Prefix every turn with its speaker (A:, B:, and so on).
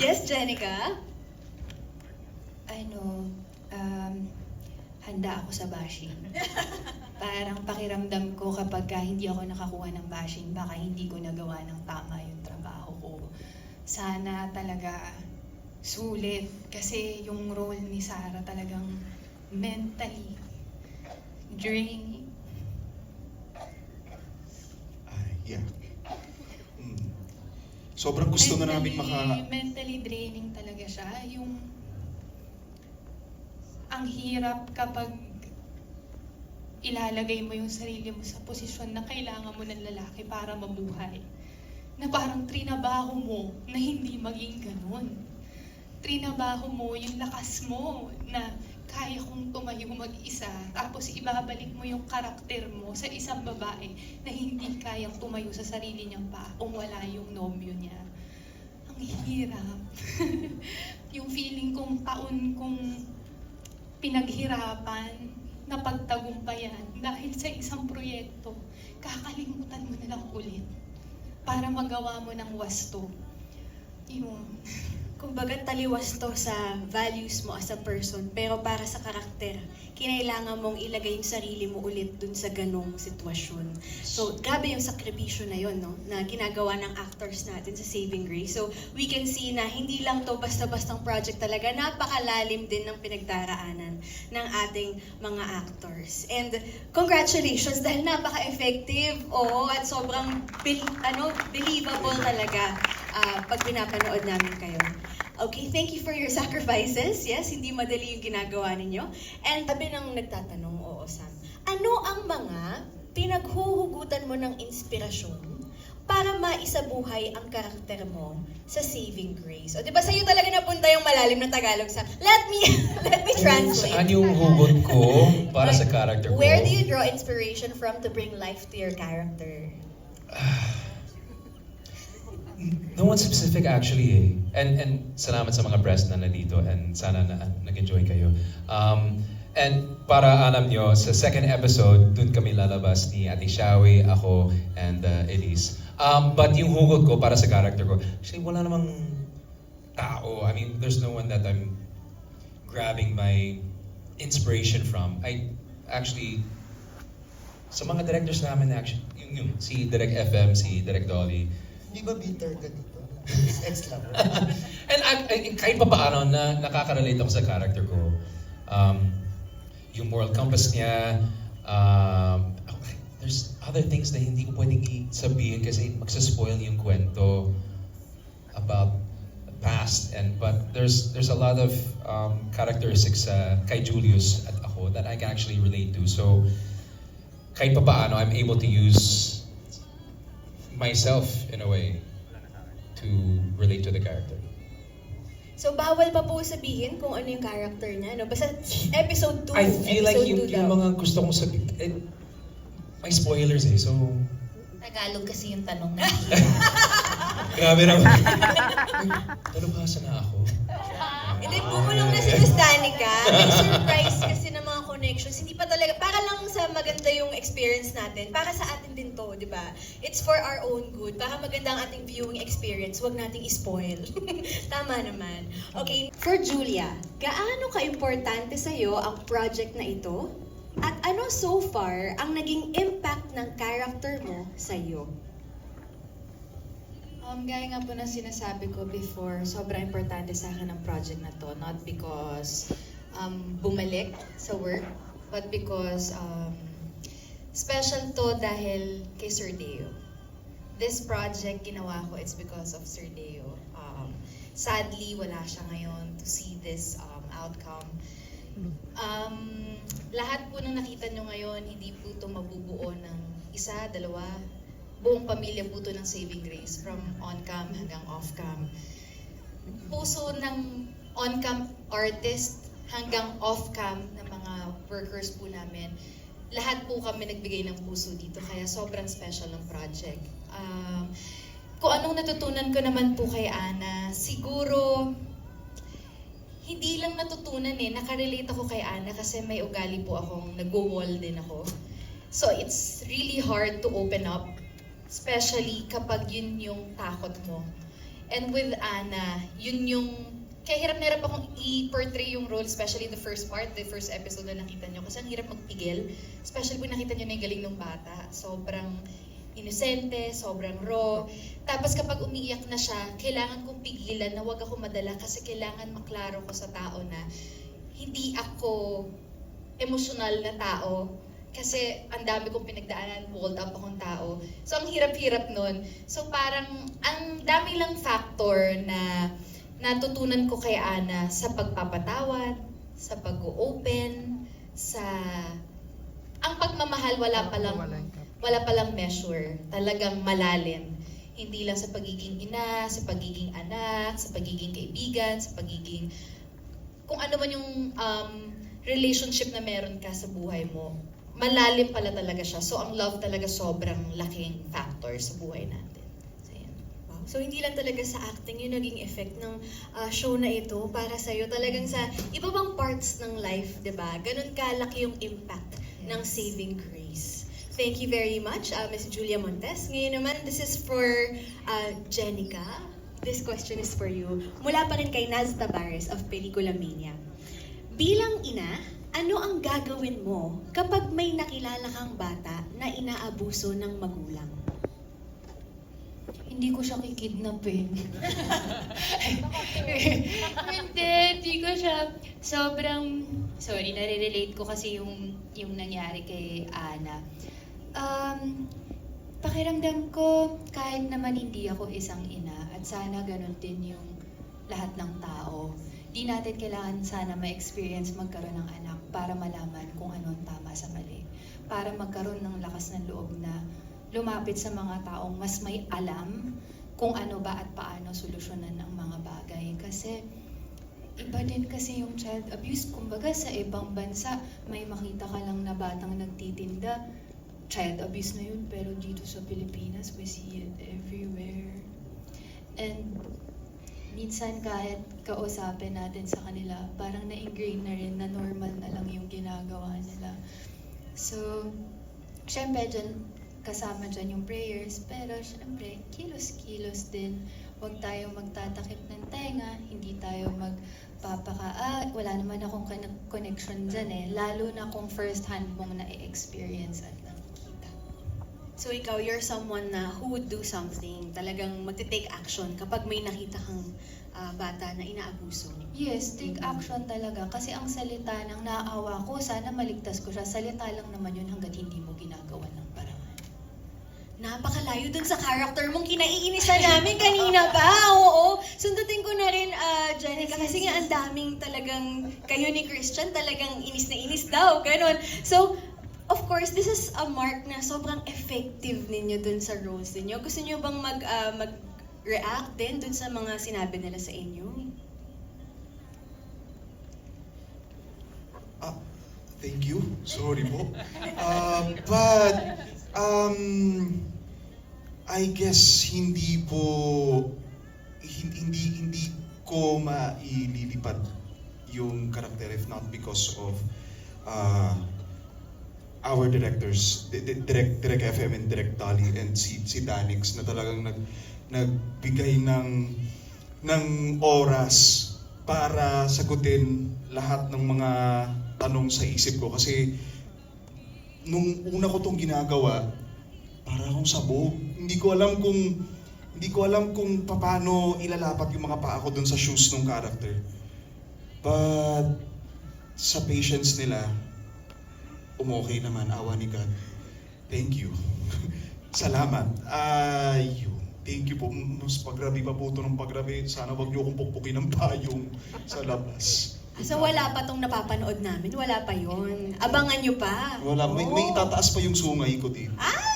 A: Yes, Jenica?
B: Ano, handa ako sa bashing. Parang pakiramdam ko kapag hindi ako nakakuha ng bashing, baka hindi ko nagawa ng tama yung trabaho ko. Sana talaga sulit. Kasi yung role ni Sarah talagang mentally draining.
C: Yeah. Sobrang gusto na namin
B: Mentally draining talaga siya. Ang hirap kapag ilalagay mo yung sarili mo sa posisyon na kailangan mo ng lalaki para mabuhay. Na parang trinabaho mo na hindi maging ganun. Trinabaho mo yung lakas mo na kaya kong tumayo mag-isa, tapos ibabalik mo yung karakter mo sa isang babae na hindi kayang tumayo sa sarili niyang paa kung wala yung nobyo niya. Ang hirap. Yung feeling kong taon kong pinaghirapan na pagtagumpayan dahil sa isang proyekto, kakalimutan mo na lang ulit para magawa mo ng wasto. Yun.
A: Kumbaga taliwas to sa values mo as a person, pero para sa karakter, kinailangan mong ilagay yung sarili mo ulit dun sa ganong sitwasyon. So, grabe yung sakripisyo na yun, no? Na ginagawa ng actors natin sa Saving Grace. So, we can see na hindi lang to basta-bastang project talaga, napakalalim din ng pinagdaraanan ng ating mga actors. And congratulations dahil napaka-effective, at sobrang believable talaga pag pinapanood namin kayo. Okay, thank you for your sacrifices. Yes, hindi madali yung ginagawa ninyo. And tabi nang nagtatanong, Sam, ano ang mga pinaghuhugutan mo ng inspirasyon para maisabuhay ang karakter mo sa Saving Grace? O, di ba sa'yo talaga napunta yung malalim na Tagalog sa, let me translate.
D: Saan yung hugot ko para sa character ko?
A: Where do you draw inspiration from to bring life to your character?
D: No one specific actually eh. And salamat sa mga press na nandito and sana nag-enjoy kayo. And para alam nyo, sa second episode, dun kami lalabas ni Ate Shawi, ako, and Elise. But yung hugot ko para sa character ko, actually wala namang tao. I mean, there's no one that I'm grabbing my inspiration from. I actually, sa mga directors namin actually, yung si Direk FM, si Direk Dolly,
E: Hindi ba bitter ka dito? Ex-lover.
D: And kahit pa paano na nakaka-relate ako sa character ko. Yung moral compass niya, there's other things na hindi ko pwedeng sabihin kasi magsaspoil yung kwento about the past. But there's a lot of characteristics kay Julius at ako that I can actually relate to. So kahit pa paano, I'm able to use myself in a way to relate to the character.
A: So, bawal pa po sabihin kung ano yung character niya, no? Basta episode 2.
D: I feel like yung mga gusto kong sabihin, may spoilers eh, so...
F: Tagalog kasi yung tanong na.
D: Grabe naman. Talubhasa na ako.
A: Hindi, bumulong na si Miss Danica. May surprise kasi ng mga connections. Hindi pa talaga, para lang sa maganda yung experience natin. Para sa atin din to, di ba? It's for our own good. Para maganda ang ating viewing experience, huwag nating spoil. Tama naman. Okay, for Julia, gaano ka-importante sa'yo ang project na ito? At ano so far ang naging impact ng character mo sa'yo?
B: Gaya nga po na sinasabi ko before, sobrang importante sa akin ang project na to. Not because bumalik sa work, but because special to dahil kay Sir Deo. This project ginawa ko, it's because of Sir Deo. Sadly, wala siya ngayon to see this outcome. Lahat po ng nakita nyo ngayon, hindi po ito mabubuo ng isa, dalawa, buong pamilya po ito ng Saving Grace, from on-cam hanggang off-cam. Puso ng on-cam artist hanggang off-cam ng mga workers po namin. Lahat po kami nagbigay ng puso dito, kaya sobrang special ng project. Kung anong natutunan ko naman po kay Ana, siguro hindi lang natutunan nakarelate ako kay Ana kasi may ugali po akong nag-wall din ako. So it's really hard to open up, especially kapag yun yung takot mo. And with Ana, yun yung, kaya hirap na hirap akong i-portray yung role, especially the first part, the first episode na nakita nyo. Kasi ang hirap magpigil, especially kung nakita nyo na yung galing ng bata. Sobrang inosente, sobrang raw. Tapos kapag umiiyak na siya, kailangan kong pigilan na wag ako madala kasi kailangan maklaro ko sa tao na hindi ako emosyonal na tao. Kasi ang dami kong pinagdaanan, walled up akong tao. So ang hirap-hirap nun. So parang ang dami lang factor na natutunan ko kay Ana sa pagpapatawad, sa pag-open, sa ang pagmamahal wala palang measure, talagang malalim. Hindi lang sa pagiging ina, sa pagiging anak, sa pagiging kaibigan, sa pagiging kung ano man yung relationship na meron ka sa buhay mo. Malalim pala talaga siya. So ang love talaga sobrang laking factor sa buhay natin. So, yan.
A: So hindi lang talaga sa acting yung naging effect ng show na ito para sa'yo. Talagang sa iba bang parts ng life, di ba? Ganun kalaki yung impact ng Saving Grace. Thank you very much, Ms. Julia Montes. Ngayon naman, this is for Jenica. This question is for you. Mula pa rin kay Naz Tabares of Pelikula Mania. Bilang ina, ano ang gagawin mo kapag may nakilala kang bata na inaabuso ng magulang?
F: Hindi ko siya kikidnapin. Hindi ko siya. Sobrang, sorry, nare-relate ko kasi yung nangyari kay Ana. Pakiramdam ko, kahit naman hindi ako isang ina, at sana ganun din yung lahat ng tao, di natin kailangan sana ma-experience magkaroon ng anak para malaman kung ano ang tama sa mali. Para magkaroon ng lakas ng loob na lumapit sa mga taong mas may alam kung ano ba at paano solusyonan ng mga bagay. Kasi iba din kasi yung child abuse. Kumbaga sa ibang bansa, may makita ka lang na batang nagtitinda, child abuse na yun. Pero dito sa Pilipinas, we see it everywhere. And minsan kahit kausapin natin sa kanila, parang na-ingrain na rin na normal na lang yung ginagawa nila. So, syempre dyan, kasama dyan yung prayers, pero syempre, kilos-kilos din. Huwag tayo magtatakip ng tenga, hindi tayo wala naman akong connection dyan eh. Lalo na kung first hand mong na-experience at nakikita.
A: So ikaw, you're someone na who would do something, talagang magte-take action kapag may nakita kang bata na inaabuso.
F: Yes, take action talaga. Kasi ang salita ng naaawa ko, sana maligtas ko siya. Salita lang naman yun hanggat hindi mo ginagawa ng paraan.
A: Napakalayo dun sa character mong kinaiinisan namin kanina pa. Oo, sundutin ko na rin, Jenica, kasi nga ang daming talagang, kayo ni Christian, talagang inis na inis daw, ganon. So, of course, this is a mark na sobrang effective ninyo dun sa roles ninyo. Gusto niyo bang mag-react din dun sa mga sinabi nila sa inyo?
C: Thank you. Sorry po. I guess hindi ko maililipat yung karakter if not because of our directors, Direct FM and Direct Dolly and si Danix na talagang nagbigay ng oras para sagutin lahat ng mga tanong sa isip ko kasi nung una ko tong ginagawa, para akong sabog. Hindi ko alam kung paano ilalapat yung mga paa ko dun sa shoes ng character. But sa patience nila, umokay naman, awa ni God. Thank you. Salamat. Thank you po. Mas pagrabi pa po ito ng pagrabi. Sana wag niyo akong pukpukin ng payong sa labas.
A: So wala pa tong napapanood namin, wala pa yon. Abangan nyo pa.
C: Wala, may itataas pa yung sungay ko dito.
A: Ah!